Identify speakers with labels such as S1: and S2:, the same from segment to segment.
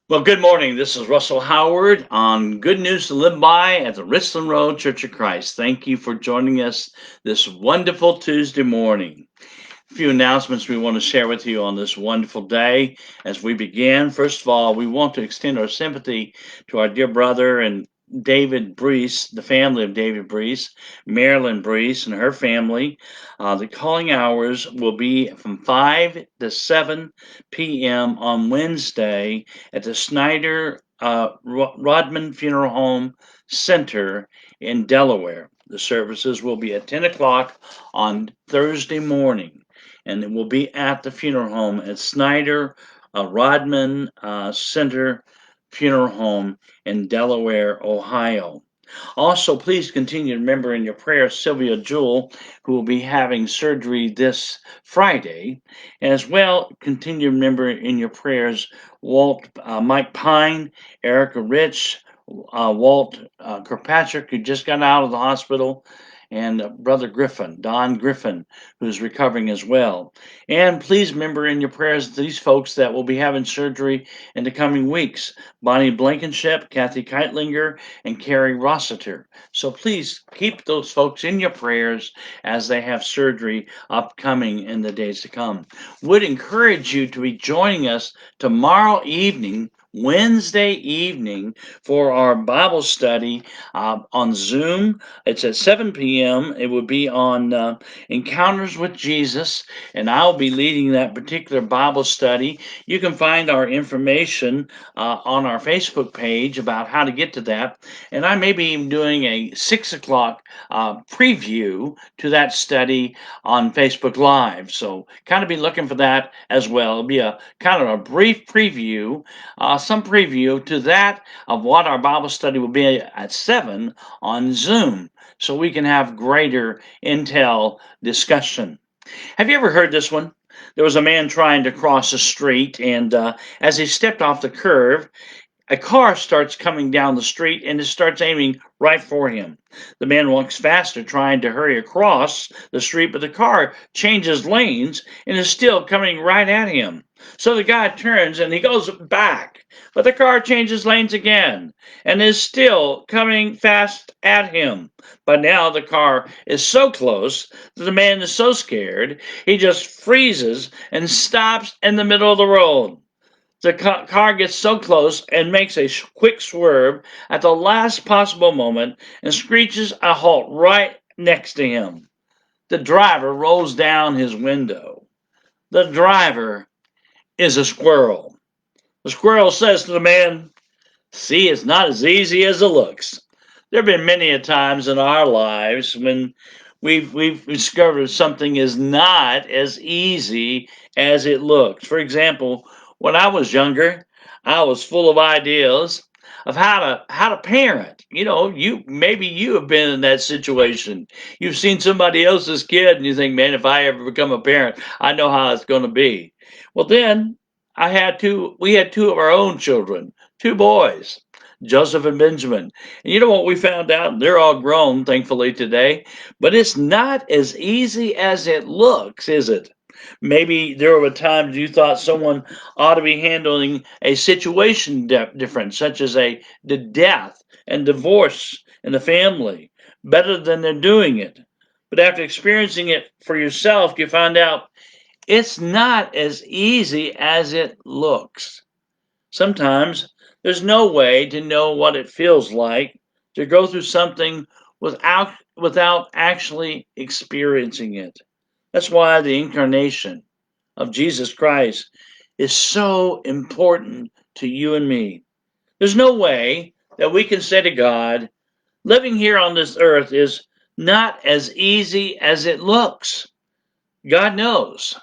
S1: Well, good morning. This is Russell Howard on Good News to Live By at the Richland Road Church of Christ. Thank you for joining us this wonderful Tuesday morning. A few announcements we want to share with you on this wonderful day as we begin. First of all, we want to extend our sympathy to our dear brother and David Brees, the family of David Brees, Marilyn Brees, and her family. The calling hours will be from 5 to 7 p.m. on Wednesday at the Snyder Rodman Funeral Home Center in Delaware. The services will be at 10 o'clock on Thursday morning, and it will be at the funeral home at Snyder Rodman Center Funeral Home in Delaware, Ohio. Also, please continue to remember in your prayers Sylvia Jewell, who will be having surgery this Friday. As well, continue to remember in your prayers Mike Pine, Erica Rich, Walt Kirkpatrick, who just got out of the hospital, and Brother Griffin, Don Griffin, who's recovering as well. And please remember in your prayers these folks that will be having surgery in the coming weeks: Bonnie Blankenship, Kathy Keitlinger, and Carrie Rossiter. So please keep those folks in your prayers as they have surgery upcoming in the days to come. Would encourage you to be joining us tomorrow evening, Wednesday evening, for our Bible study on Zoom. It's at 7 p.m. It will be on Encounters with Jesus, and I'll be leading that particular Bible study. You can find our information on our Facebook page about how to get to that. And I may be even doing a 6 o'clock preview to that study on Facebook Live. So kind of be looking for that as well. It'll be a kind of a brief preview, some preview to that of what our Bible study will be at 7 on Zoom, so we can have greater intel discussion. Have you ever heard this one? There was a man trying to cross a street, and as he stepped off the curve, a car starts coming down the street and it starts aiming right for him. The man walks faster, trying to hurry across the street, but the car changes lanes and is still coming right at him. So the guy turns and he goes back, but the car changes lanes again and is still coming fast at him. But now the car is so close that the man is so scared, he just freezes and stops in the middle of the road. The car gets so close and makes a quick swerve at the last possible moment and screeches a halt right next to him. The driver rolls down his window. The driver is a squirrel. The squirrel says to the man, "See, it's not as easy as it looks." There have been many a times in our lives when we've discovered something is not as easy as it looks. For example, when I was younger, I was full of ideas of how to parent. You have been in that situation. You've seen somebody else's kid and you think, man, if I ever become a parent, I know how it's going to be. Well, then we had two of our own children, two boys, Joseph and Benjamin. And you know what we found out? They're all grown, thankfully, today. But it's not as easy as it looks, is it? Maybe there were times you thought someone ought to be handling a situation different, such as the death and divorce in the family, better than they're doing it. But after experiencing it for yourself, you find out it's not as easy as it looks. Sometimes there's no way to know what it feels like to go through something without actually experiencing it. That's why the incarnation of Jesus Christ is so important to you and me. There's no way that we can say to God, living here on this earth is not as easy as it looks. God knows,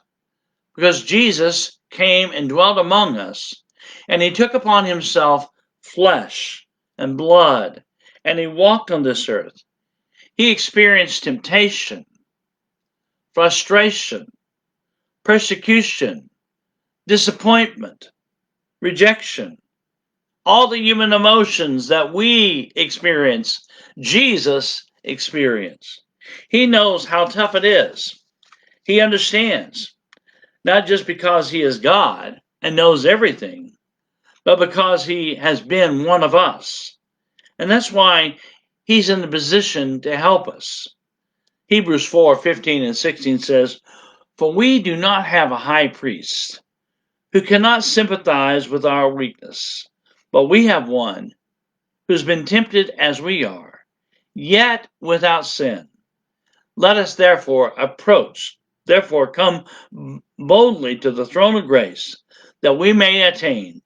S1: because Jesus came and dwelt among us, and he took upon himself flesh and blood, and he walked on this earth. He experienced temptation, frustration, persecution, disappointment, rejection, all the human emotions that we experience, Jesus experienced. He knows how tough it is. He understands, not just because he is God and knows everything, but because he has been one of us. And that's why he's in the position to help us. Hebrews 4:15 and 16 says, "For we do not have a high priest who cannot sympathize with our weakness, but we have one who's been tempted as we are, yet without sin. Let us therefore come boldly to the throne of grace, that we may attain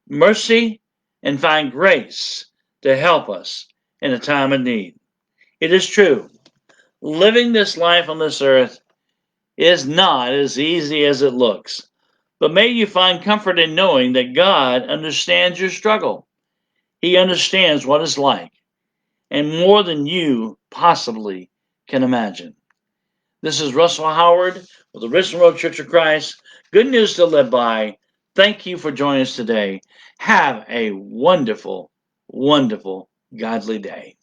S1: mercy and find grace to help us in a time of need." It is true, living this life on this earth is not as easy as it looks. But may you find comfort in knowing that God understands your struggle. He understands what it's like, and more than you possibly can imagine. This is Russell Howard with the Richland Road Church of Christ. Good news to live by. Thank you for joining us today. Have a wonderful, wonderful, godly day.